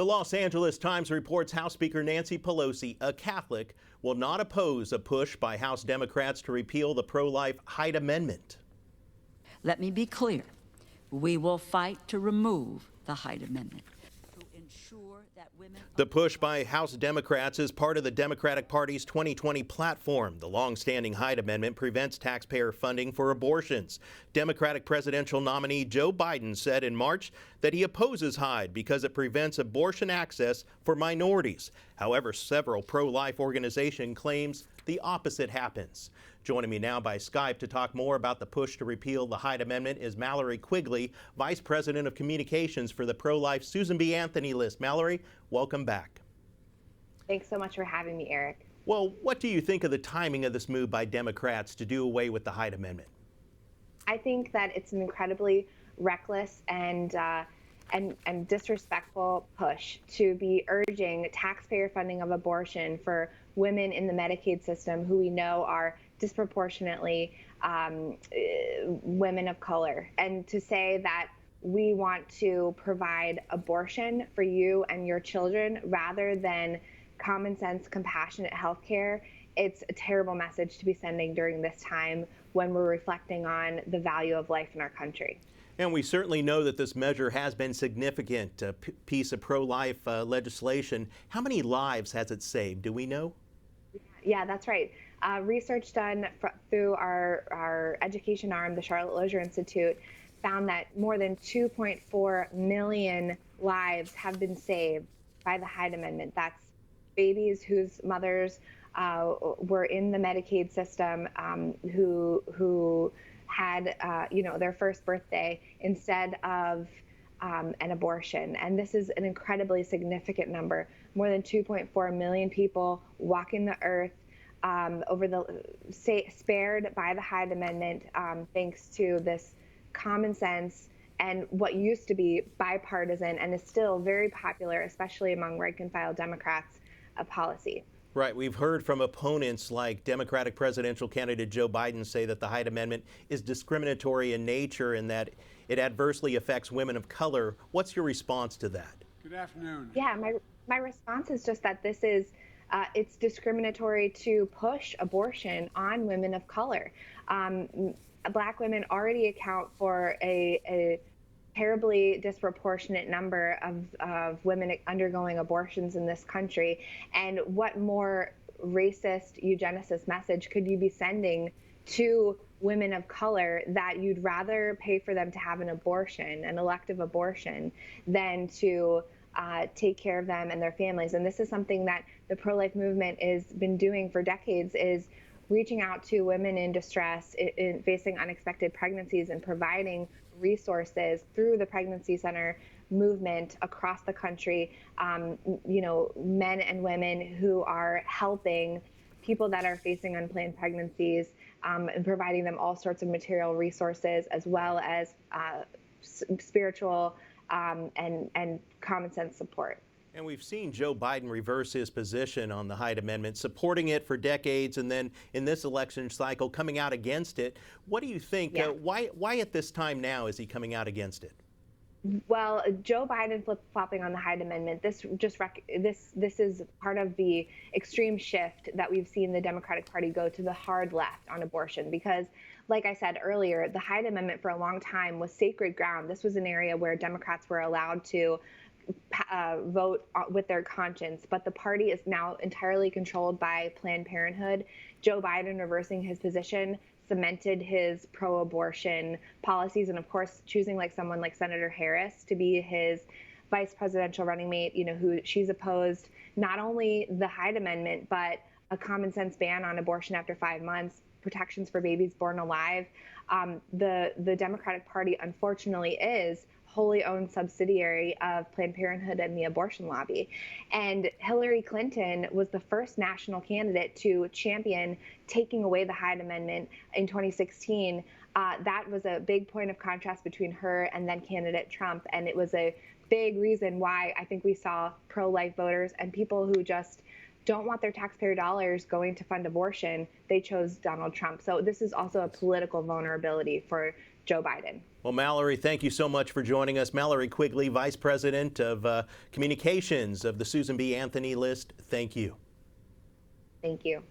The Los Angeles Times reports House Speaker Nancy Pelosi, a Catholic, will not oppose a push by House Democrats to repeal the pro-life Hyde Amendment. Let me be clear. We will fight to remove the Hyde Amendment to ensure that women... The push by House Democrats is part of the Democratic Party's 2020 platform. The long-standing Hyde Amendment prevents taxpayer funding for abortions. Democratic presidential nominee Joe Biden said in March that he opposes Hyde because it prevents abortion access for minorities. However, several pro-life organizations claims the opposite happens. Joining me now by Skype to talk more about the push to repeal the Hyde Amendment is Mallory Quigley, Vice President of Communications for the pro-life Susan B. Anthony list. Mallory, welcome back. Thanks so much for having me, Eric. Well, what do you think of the timing of this move by Democrats to do away with the Hyde Amendment? I think that it's an incredibly reckless and disrespectful push to be urging taxpayer funding of abortion for women in the Medicaid system who we know are disproportionately women of color, and to say that we want to provide abortion for you and your children rather than common sense, compassionate health care. It's a terrible message to be sending during this time when we're reflecting on the value of life in our country. And we certainly know that this measure has been significant, a piece of pro-life legislation. How many lives has it saved? Do we know? Yeah, that's right. Research done through our education arm, the Charlotte Lozier Institute, found that more than 2.4 million lives have been saved by the Hyde Amendment. That's babies whose mothers were in the Medicaid system who had their first birthday instead of an abortion. And this is an incredibly significant number. More than 2.4 million people walking the earth spared by the Hyde Amendment thanks to this common sense and what used to be bipartisan and is still very popular, especially among rank and file Democrats, policy. Right. We've heard from opponents like Democratic presidential candidate Joe Biden say that the Hyde Amendment is discriminatory in nature and that it adversely affects women of color. What's your response to that? Good afternoon. Yeah, my response is just that this is it's discriminatory to push abortion on women of color. Black women already account for a terribly disproportionate number of women undergoing abortions in this country. And what more racist eugenicist message could you be sending to women of color that you'd rather pay for them to have an abortion, an elective abortion, than to take care of them and their families? And this is something that the pro-life movement has been doing for decades, is reaching out to women in distress, in facing unexpected pregnancies, and providing resources through the pregnancy center movement across the country, men and women who are helping people that are facing unplanned pregnancies and providing them all sorts of material resources, as well as spiritual and common sense support. And we've seen Joe Biden reverse his position on the Hyde Amendment, supporting it for decades, and then in this election cycle coming out against it. What do you think? Yeah. Why at this time now is he coming out against it? Well, Joe Biden flip-flopping on the Hyde Amendment, this is part of the extreme shift that we've seen the Democratic Party go to the hard left on abortion. Because, like I said earlier, the Hyde Amendment for a long time was sacred ground. This was an area where Democrats were allowed to vote with their conscience, but the party is now entirely controlled by Planned Parenthood. Joe Biden reversing his position cemented his pro-abortion policies, and of course choosing someone like Senator Harris to be his vice presidential running mate, who she's opposed not only the Hyde Amendment, but a common sense ban on abortion after 5 months, protections for babies born alive. The Democratic Party, unfortunately, is wholly owned subsidiary of Planned Parenthood and the abortion lobby. And Hillary Clinton was the first national candidate to champion taking away the Hyde Amendment in 2016. That was a big point of contrast between her and then candidate Trump. And it was a big reason why I think we saw pro-life voters and people who just don't want their taxpayer dollars going to fund abortion, they chose Donald Trump. So this is also a political vulnerability for Joe Biden. Well, Mallory, thank you so much for joining us. Mallory Quigley, Vice President of Communications of the Susan B. Anthony list. Thank you. Thank you.